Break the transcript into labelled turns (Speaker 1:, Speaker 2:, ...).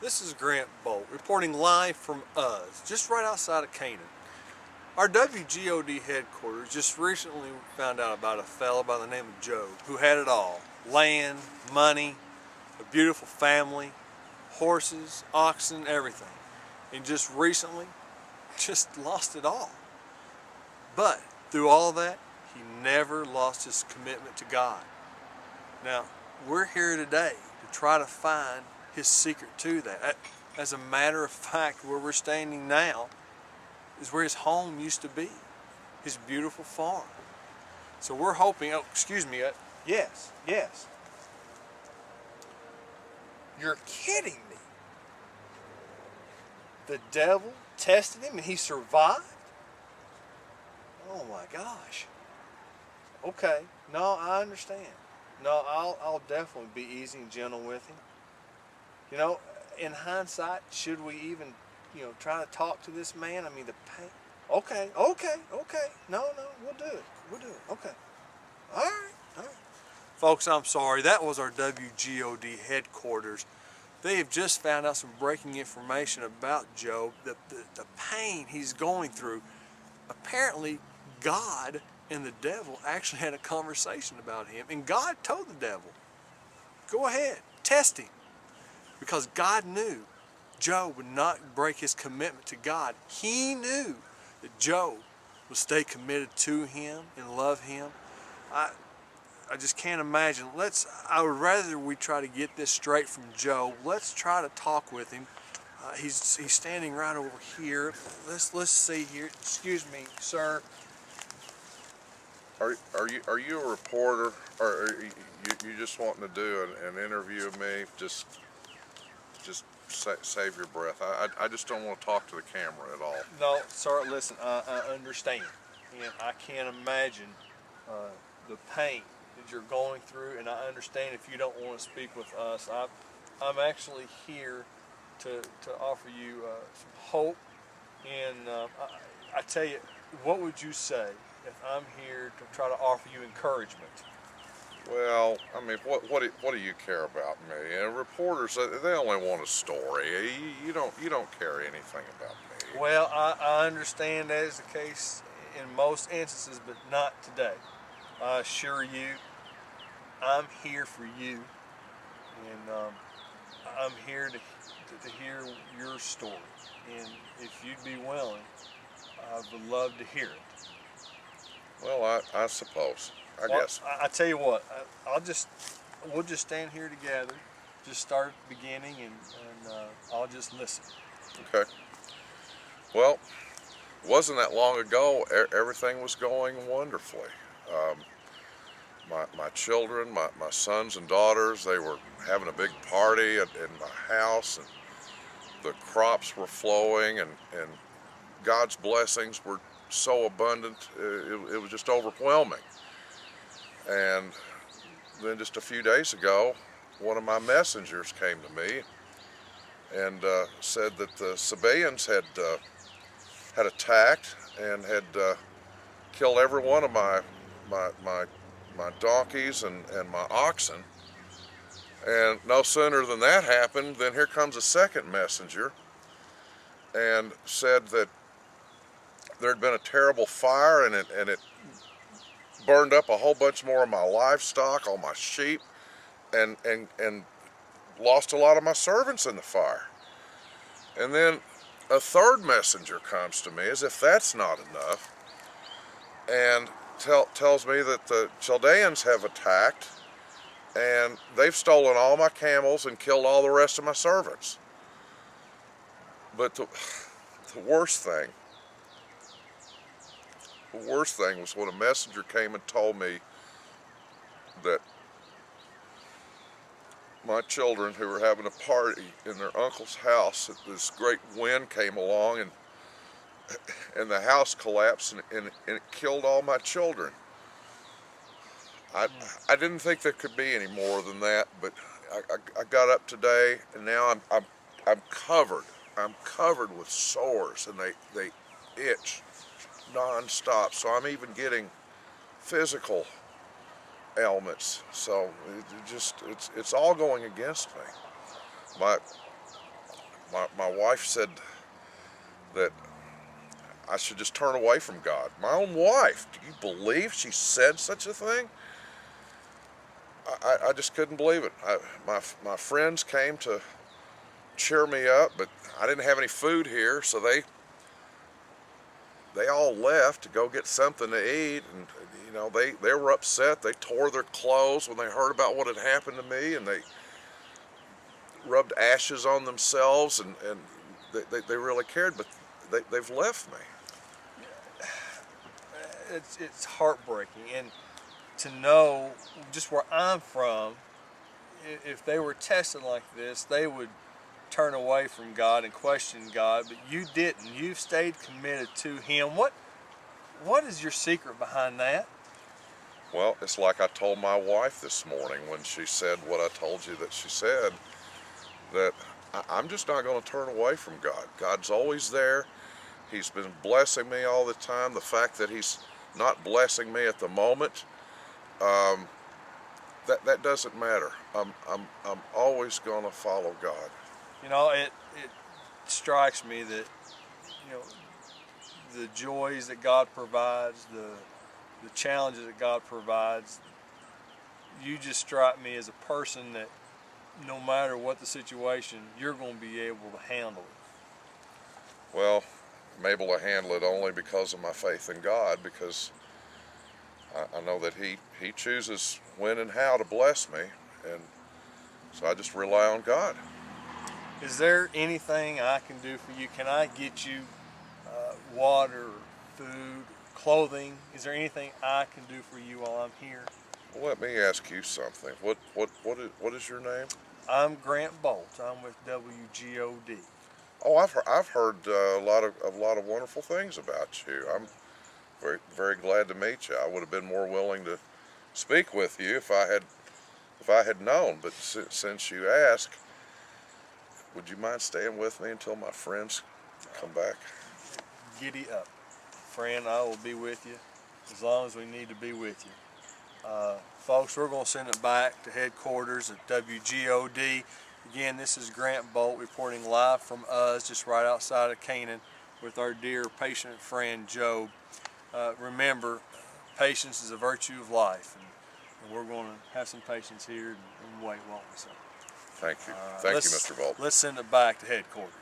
Speaker 1: This is Grant Bolt reporting live from Uz, just right outside of Canaan. Our WGOD headquarters just recently found out about a fella by the name of Job who had it all. Land, money, a beautiful family, horses, oxen, everything. And just recently, just lost it all. But through all of that, he never lost his commitment to God. Now, we're here today to try to find his secret to that. As a matter of fact, where we're standing now is where his home used to be, his beautiful farm. So we're hoping, oh, excuse me, yes. You're kidding me. The devil tested him and he survived? Oh my gosh. Okay, no, I understand. No, I'll definitely be easy and gentle with him. You know, in hindsight, should we even, try to talk to this man? I mean, the pain. Okay. No, we'll do it. Okay. All right. Folks, I'm sorry. That was our WGOD headquarters. They have just found out some breaking information about Job, the pain he's going through. Apparently, God and the devil actually had a conversation about him, and God told the devil, go ahead, test him. Because God knew Job would not break his commitment to God. He knew that Job would stay committed to him and love him. I just can't imagine. I would rather we try to get this straight from Job. Let's try to talk with him. He's standing right over here. Let's see here. Excuse me, sir.
Speaker 2: Are you a reporter, or are you just wanting to do an interview of me? Just save your breath. I just don't want to talk to the camera at all.
Speaker 1: No, sir, listen, I understand. And I can't imagine the pain that you're going through, and I understand if you don't want to speak with us. I'm actually here to offer you some hope, and I tell you, what would you say if I'm here to try to offer you encouragement?
Speaker 2: Well, I mean, what do you care about me? And reporters, they only want a story. You don't care anything about me.
Speaker 1: Well, I understand that is the case in most instances, but not today. I assure you, I'm here for you, and I'm here to hear your story. And if you'd be willing, I would love to hear it.
Speaker 2: Well, I suppose. I guess.
Speaker 1: I tell you what, we'll just stand here together, just start at the beginning, and I'll just listen.
Speaker 2: Okay. Well, it wasn't that long ago. Everything was going wonderfully. My children, my sons and daughters, they were having a big party in my house, and the crops were flowing, and God's blessings were so abundant, it was just overwhelming. And then just a few days ago, one of my messengers came to me and said that the Sabaeans had attacked and had killed every one of my donkeys and my oxen. And no sooner than that happened, then here comes a second messenger and said that there had been a terrible fire, and it burned up a whole bunch more of my livestock, all my sheep, and lost a lot of my servants in the fire. And then a third messenger comes to me, as if that's not enough, and tells me that the Chaldeans have attacked, and they've stolen all my camels and killed all the rest of my servants. But the worst thing was when a messenger came and told me that my children, who were having a party in their uncle's house, that this great wind came along and the house collapsed and it killed all my children. I didn't think there could be any more than that, but I got up today, and now I'm covered. I'm covered with sores, and they itch non-stop, so I'm even getting physical ailments. So it's all going against me. my wife said that I should just turn away from God. My own wife, do you believe she said such a thing? I just couldn't believe it. My friends came to cheer me up, but I didn't have any food here, so they all left to go get something to eat, and you know, they were upset. They tore their clothes when they heard about what had happened to me, and they rubbed ashes on themselves, and they really cared, but they've left me.
Speaker 1: It's heartbreaking, and to know just where I'm from, if they were tested like this, they would turn away from God and question God, but you didn't. You've stayed committed to Him. What is your secret behind that?
Speaker 2: Well, it's like I told my wife this morning when she said what I told you that she said, that I'm just not going to turn away from God. God's always there. He's been blessing me all the time. The fact that He's not blessing me at the moment, that doesn't matter. I'm always going to follow God.
Speaker 1: You know, it strikes me that, you know, the joys that God provides, the challenges that God provides, you just strike me as a person that no matter what the situation, you're going to be able to handle it.
Speaker 2: Well, I'm able to handle it only because of my faith in God, because I know that He chooses when and how to bless me, and so I just rely on God.
Speaker 1: Is there anything I can do for you? Can I get you water, food, clothing? Is there anything I can do for you while I'm here?
Speaker 2: Well, let me ask you something. What is your name?
Speaker 1: I'm Grant Bolt. I'm with WGOD.
Speaker 2: Oh, I've heard a lot of wonderful things about you. I'm very glad to meet you. I would have been more willing to speak with you if I had known. But since you ask, would you mind staying with me until my friends come back?
Speaker 1: Giddy up, friend. I will be with you as long as we need to be with you. Folks, we're going to send it back to headquarters at WGOD. Again, this is Grant Bolt reporting live from us just right outside of Canaan with our dear patient friend Job. Remember, patience is a virtue of life, and we're going to have some patience here and wait, won't we? So,
Speaker 2: Thank you. Thank you, Mr. Bolt.
Speaker 1: Let's send it back to headquarters.